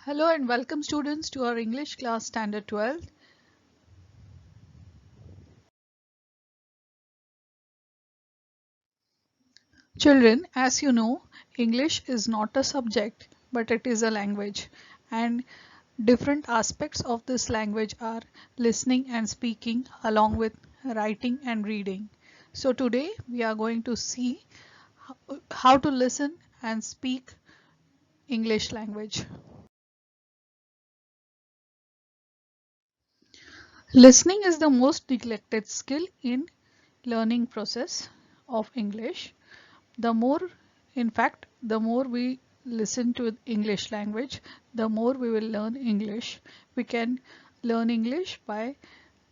Hello and welcome students to our English class standard 12. Children, as you know, English is not a subject but it is a language, and different aspects of this language are listening and speaking along with writing and reading. So today we are going to see how to listen and speak English language. Listening is the most neglected skill in learning process of English. The more, in fact, the more we listen to English language, the more we will learn English. We can learn English by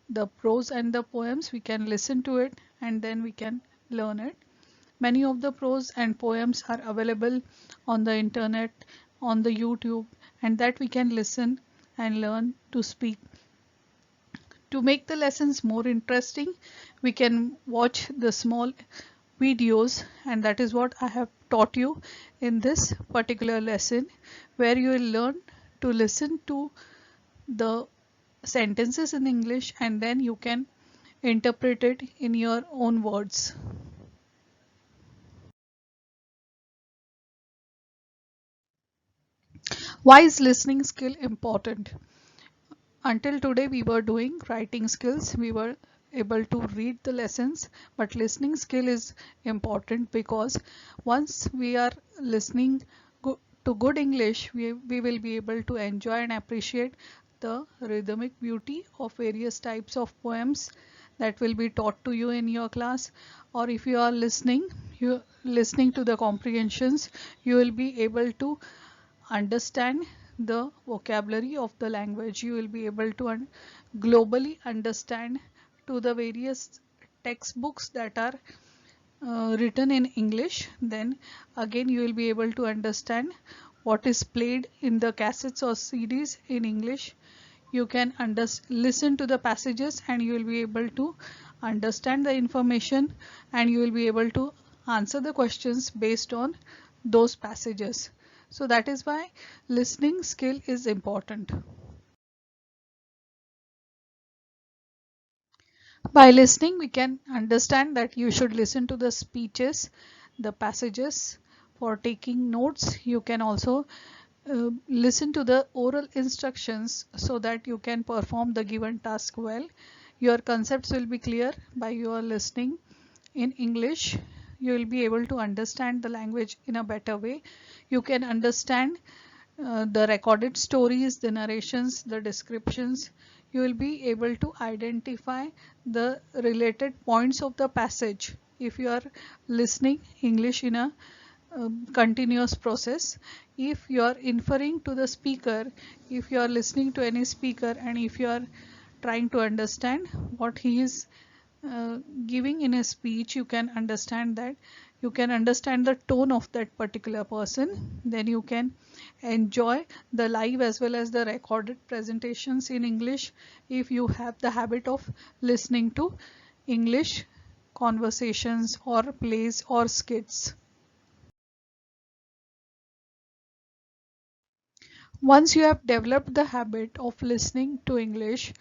the prose and the poems. We can listen to it and then we can learn it. Many of the prose and poems are available on the internet, on the YouTube, and that we can listen and learn to speak. To make the lessons more interesting, we can watch the small videos, and that is what I have taught you in this particular lesson, where you will learn to listen to the sentences in English and then you can interpret it in your own words. Why is listening skill important? Until today we were doing writing skills, we were able to read the lessons, but listening skill is important because once we are listening to good English, we will be able to enjoy and appreciate the rhythmic beauty of various types of poems that will be taught to you in your class. Or if you are listening to the comprehensions, you will be able to understand the vocabulary of the language. You will be able to globally understand to the various textbooks that are written in English. Then again you will be able to understand what is played in the cassettes or CDs in English. You can listen to the passages and you will be able to understand the information, and you will be able to answer the questions based on those passages. So that is why listening skill is important. By listening, we can understand that you should listen to the speeches, the passages for taking notes. You can also listen to the oral instructions so that you can perform the given task well. Your concepts will be clear by your listening in English. You will be able to understand the language in a better way. You can understand the recorded stories, the narrations, the descriptions. You will be able to identify the related points of the passage if you are listening English in a continuous process. If you are inferring to the speaker, if you are listening to any speaker, and if you are trying to understand what he is giving in a speech, you can understand that. You can understand the tone of that particular person. Then you can enjoy the live as well as the recorded presentations in English if you have the habit of listening to English conversations or plays or skits. Once you have developed the habit of listening to English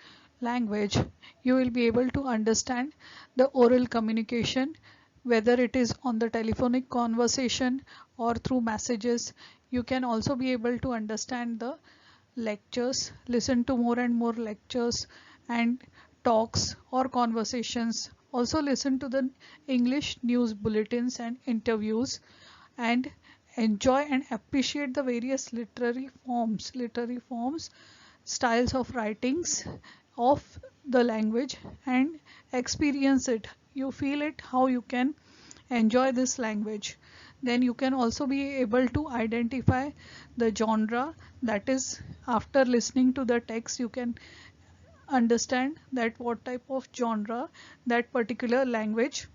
language, you will be able to understand the oral communication, whether it is on the telephonic conversation or through messages. You can also be able to understand the lectures, listen to more and more lectures and talks or conversations. Also listen to the English news bulletins and interviews, and enjoy and appreciate the various literary forms, styles of writings of the language, and experience it. You feel it how you can enjoy this language. Then you can also be able to identify the genre, that is, after listening to the text you can understand that what type of genre that particular language,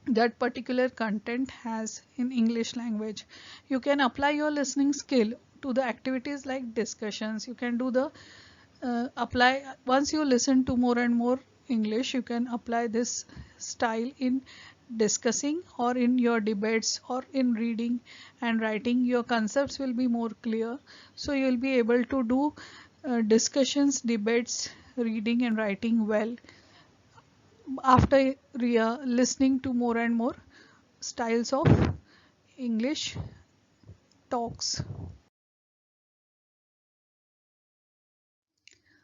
that particular content has in English language. You can apply your listening skill to the activities like discussions. You can do the apply once you listen to more and more English, you can apply this style in discussing or in your debates or in reading and writing, your concepts will be more clear. So you'll be able to do discussions, debates, reading and writing well after listening to more and more styles of English talks.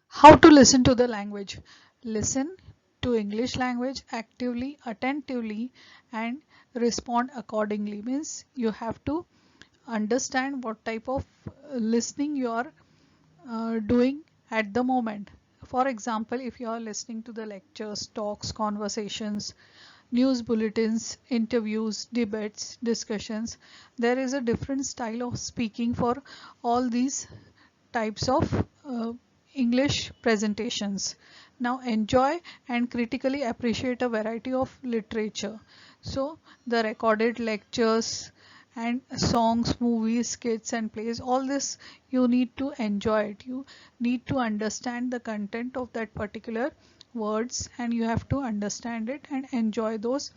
How to listen to the language? Listen to English language actively, attentively, and respond accordingly. Means you have to understand what type of listening you are doing at the moment. For example, if you are listening to the lectures, talks, conversations, news bulletins, interviews, debates, discussions, there is a different style of speaking for all these types of English presentations. Now enjoy and critically appreciate a variety of literature. So the recorded lectures and songs, movies, skits and plays, all this you need to enjoy it. You need to understand the content of that particular words and you have to understand it and enjoy those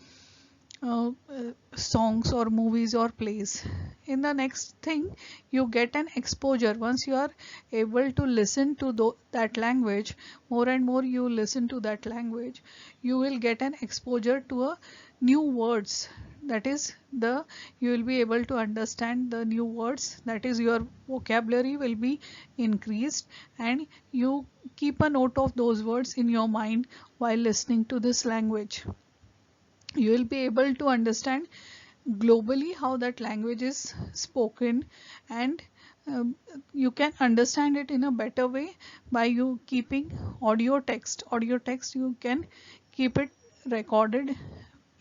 songs or movies or plays. In the next thing, you get an exposure. Once you are able to listen to that language, more and more you listen to that language, you will get an exposure to a new words. That is the you will be able to understand the new words. That is your vocabulary will be increased and you keep a note of those words in your mind while listening to this language. You will be able to understand globally how that language is spoken and you can understand it in a better way by you keeping audio text you can keep it recorded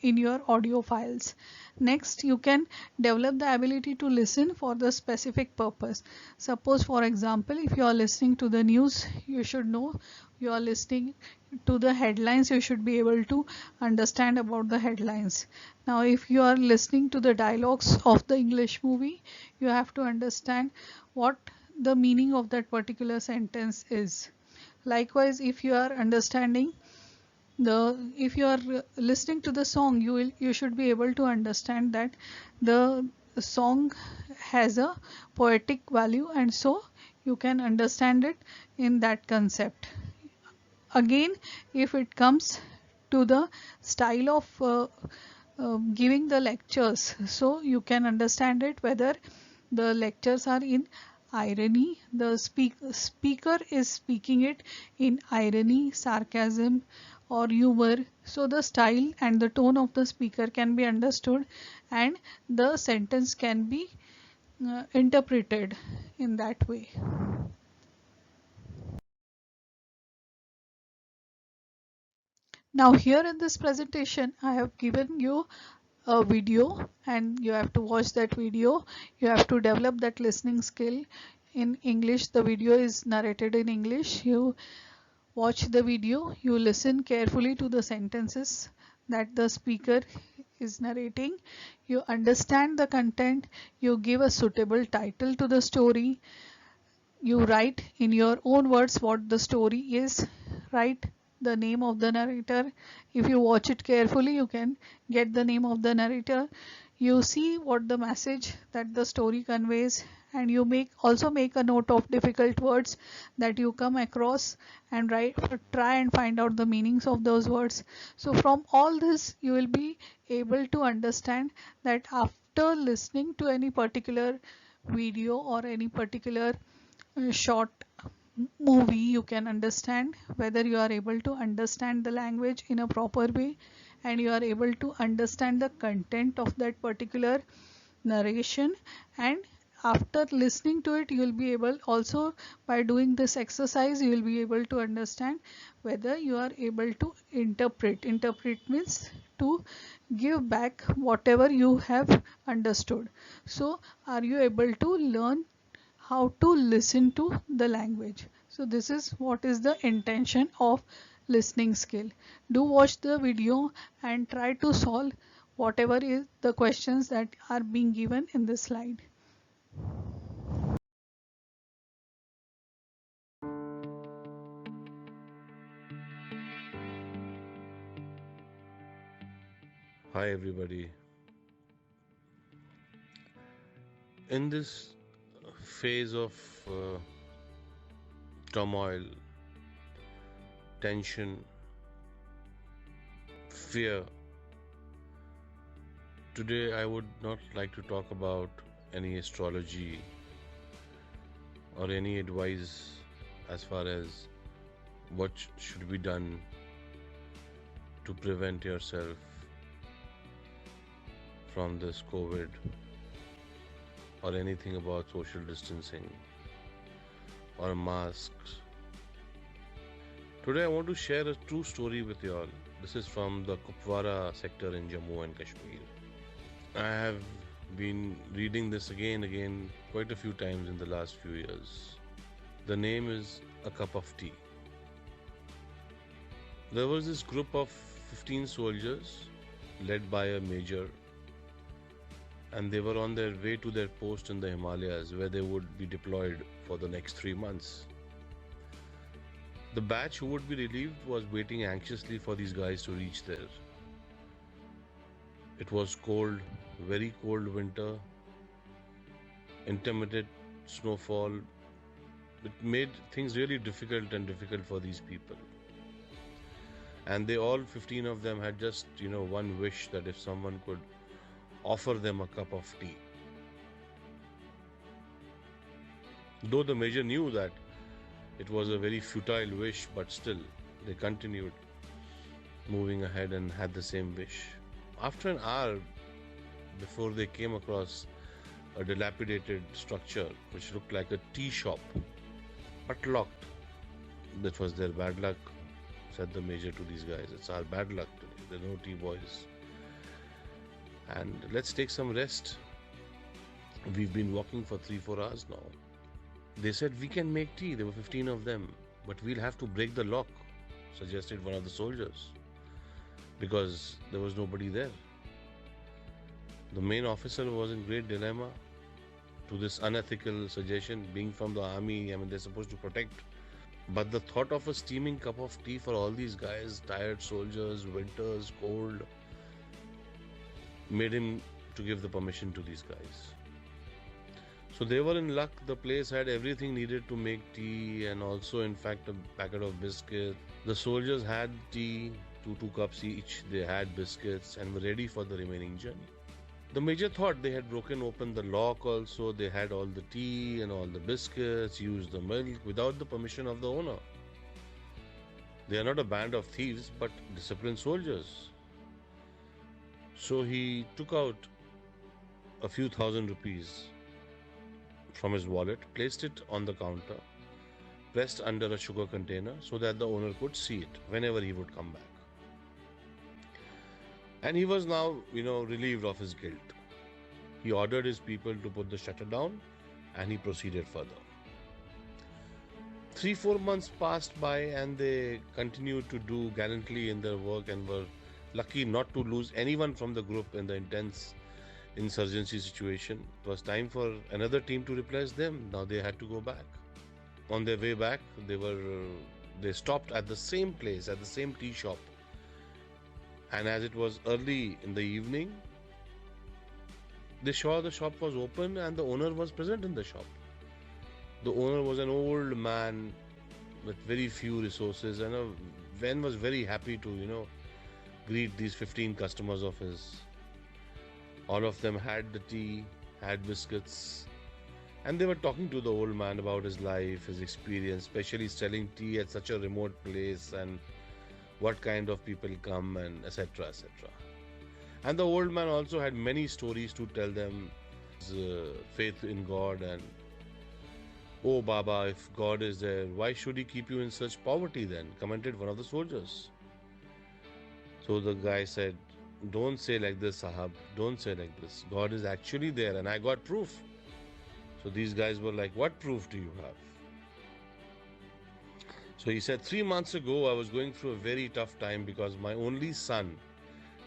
in your audio files. Next, you can develop the ability to listen for the specific purpose. Suppose for example, if you are listening to the news, you should know you are listening to the headlines, you should be able to understand about the headlines. Now if you are listening to the dialogues of the English movie, you have to understand what the meaning of that particular sentence is. Likewise, if you are understanding if you are listening to the song, you should be able to understand that the song has a poetic value and so you can understand it in that concept. Again, if it comes to the style of giving the lectures, so you can understand it whether the lectures are in irony, the speaker is speaking it in irony, sarcasm or humor. So the style and the tone of the speaker can be understood and the sentence can be interpreted in that way. Now here in this presentation I have given you a video and you have to watch that video. You have to develop that listening skill in English. The video is narrated in English. You watch the video, you listen carefully to the sentences that the speaker is narrating. You understand the content, you give a suitable title to the story. You write in your own words what the story is. Write the name of the narrator. If you watch it carefully, you can get the name of the narrator. You see what the message that the story conveys and you also make a note of difficult words that you come across and try and find out the meanings of those words. So from all this you will be able to understand that after listening to any particular video or any particular short movie, you can understand whether you are able to understand the language in a proper way and you are able to understand the content of that particular narration. And after listening to it, you will be able also by doing this exercise you will be able to understand whether you are able to interpret means to give back whatever you have understood. So are you able to learn how to listen to the language? So this is what is the intention of listening skill. Do watch the video and try to solve whatever is the questions that are being given in this slide. Hi, everybody. In this phase of turmoil, tension, fear, today I would not like to talk about any astrology or any advice as far as what should be done to prevent yourself from this COVID or anything about social distancing or masks. Today I want to share a true story with you all. This is from the Kupwara sector in Jammu and Kashmir. I have been reading this again quite a few times in the last few years. The name is A Cup of Tea. There was this group of 15 soldiers led by a major, and they were on their way to their post in the Himalayas where they would be deployed for the next 3 months. The batch who would be relieved was waiting anxiously for these guys to reach there. It was cold, very cold winter, intermittent snowfall. It made things really difficult for these people. And they all 15 of them had just, one wish, that if someone could offer them a cup of tea. Though the major knew that it was a very futile wish, but still they continued moving ahead and had the same wish. After an hour, before they came across a dilapidated structure which looked like a tea shop, but locked. That was their bad luck, said the major to these guys. It's our bad luck today. There are no tea boys. And let's take some rest. We've been walking for 3-4 hours now. They said, we can make tea. There were 15 of them. But we'll have to break the lock, suggested one of the soldiers, because there was nobody there. The main officer was in great dilemma to this unethical suggestion. Being from the army, they're supposed to protect. But the thought of a steaming cup of tea for all these guys, tired soldiers, winters, cold, made him to give the permission to these guys. So they were in luck. The place had everything needed to make tea, and also in fact a packet of biscuits. The soldiers had tea, two cups each. They had biscuits and were ready for the remaining journey. The major thought they had broken open the lock also. They had all the tea and all the biscuits, used the milk without the permission of the owner. They are not a band of thieves, but disciplined soldiers. So he took out a few thousand rupees from his wallet, placed it on the counter, pressed under a sugar container so that the owner could see it whenever he would come back. And he was now, relieved of his guilt. He ordered his people to put the shutter down, and he proceeded further. 3-4 months passed by, and they continued to do gallantly in their work and were lucky not to lose anyone from the group in the intense insurgency situation. It was time for another team to replace them. Now they had to go back. On their way back, they stopped at the same place, at the same tea shop. And as it was early in the evening, they saw the shop was open and the owner was present in the shop. The owner was an old man with very few resources, and Ven was very happy to, greet these 15 customers of his. All of them had the tea, had biscuits, and they were talking to the old man about his life, his experience, especially selling tea at such a remote place, and what kind of people come, and etc. etc. And the old man also had many stories to tell them, his faith in God, and "Oh Baba, if God is there, why should he keep you in such poverty then?" commented one of the soldiers. So the guy said, "Don't say like this, Sahab. Don't say like this. God is actually there, and I got proof." So these guys were like, "What proof do you have?" So he said, 3 months ago, I was going through a very tough time because my only son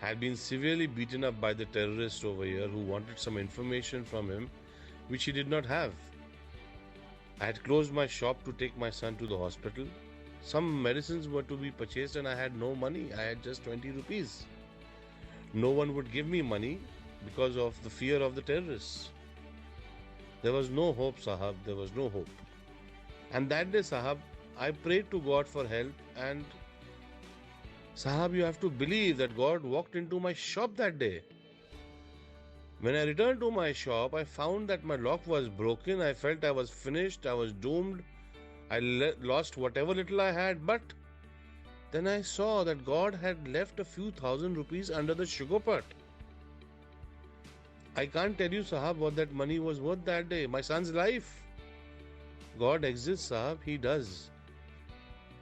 had been severely beaten up by the terrorists over here who wanted some information from him, which he did not have. I had closed my shop to take my son to the hospital. Some medicines were to be purchased and I had no money. I had just 20 rupees. no one would give me money because of the fear of the terrorists. There was no hope, Sahab. There was no hope. And that day, Sahab, I prayed to God for help. And Sahab, you have to believe that God walked into my shop that day. When I returned to my shop, I found that my lock was broken. I felt I was finished. I was doomed. I lost whatever little I had. But then I saw that God had left a few thousand rupees under the sugar pot. I can't tell you, Sahab, what that money was worth that day. My son's life. God exists, Sahab. He does.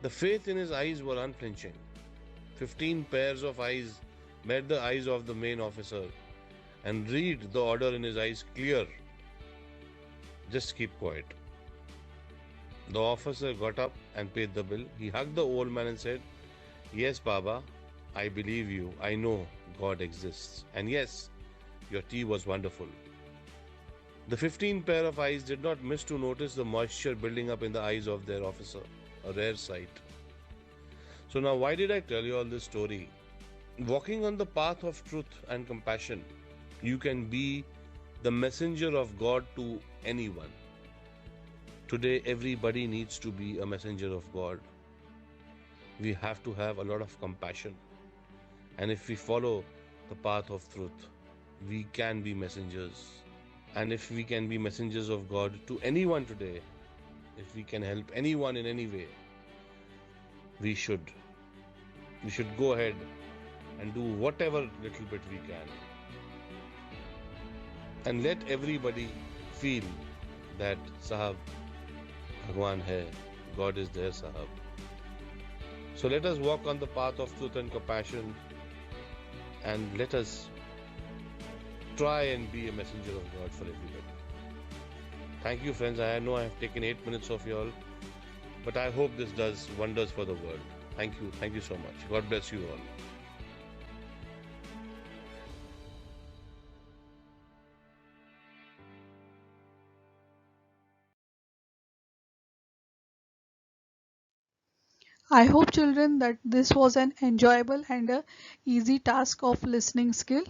The faith in his eyes were unflinching. 15 pairs of eyes met the eyes of the main officer and read the order in his eyes clear. Just keep quiet. The officer got up and paid the bill. He hugged the old man and said, "Yes, Baba, I believe you. I know God exists. And yes, your tea was wonderful." The 15 pair of eyes did not miss to notice the moisture building up in the eyes of their officer, a rare sight. So now, why did I tell you all this story? Walking on the path of truth and compassion, you can be the messenger of God to anyone. Today, everybody needs to be a messenger of God. We have to have a lot of compassion. And if we follow the path of truth, we can be messengers. And if we can be messengers of God to anyone today, if we can help anyone in any way, we should go ahead and do whatever little bit we can. And let everybody feel that Sahab, Bhagwan hai, God is there, Sahab. So let us walk on the path of truth and compassion, and let us try and be a messenger of God for everybody. Thank you, friends. I know I have taken 8 minutes of y'all, but I hope this does wonders for the world. Thank you. Thank you so much. God bless you all. I hope, children, that this was an enjoyable and a easy task of listening skill.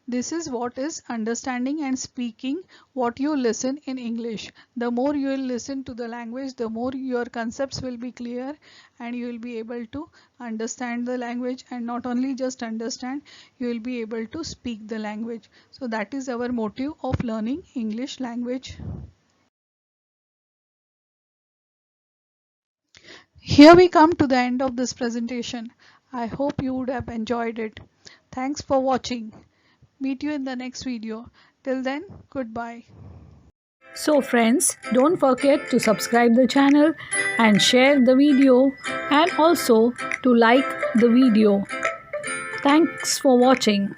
This is what is understanding and speaking what you listen in English. The more you will listen to the language, the more your concepts will be clear and you will be able to understand the language, and not only just understand, you will be able to speak the language. So that is our motive of learning English language. Here we come to the end of this presentation. I hope you would have enjoyed it. Thanks for watching. Meet you in the next video. Till then, goodbye. So friends, don't forget to subscribe the channel and share the video, and also to like the video. Thanks for watching.